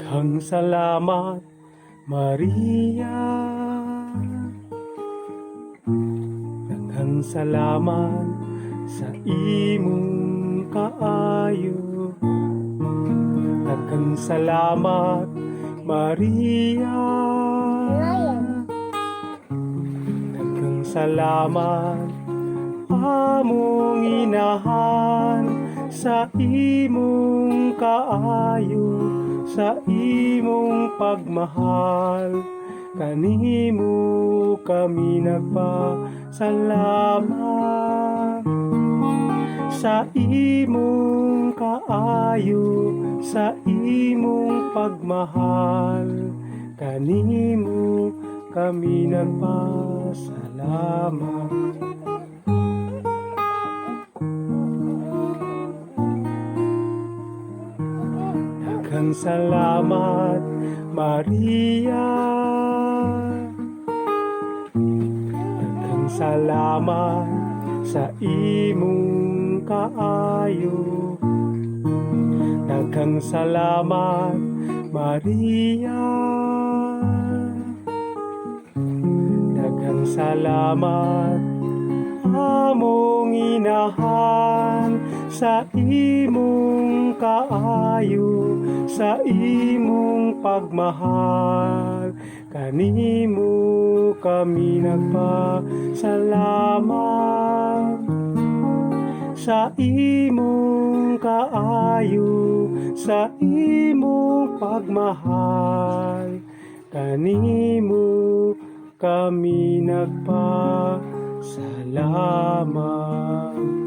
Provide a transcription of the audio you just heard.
Daghang salamat, Maria. Daghang salamat sa imong kaayo. Daghang salamat, Maria. Daghang salamat, among inahan, sa imong kaayo, sa imong pagmahal. Kanimo kami nagpasalamat, sa imong kaayo, sa imong pagmahal. Kanimo kami nagpasalamat. Daghang salamat, Maria. Daghang salamat sa imong kaayo. Daghang salamat, Maria. Daghang salamat, among inahan, sa imong kaayo, sa imong pagmahal. Kanimo kami nagpasalamat, sa imong kaayo, sa imong pagmahal. Kanimo kami nagpasalamat.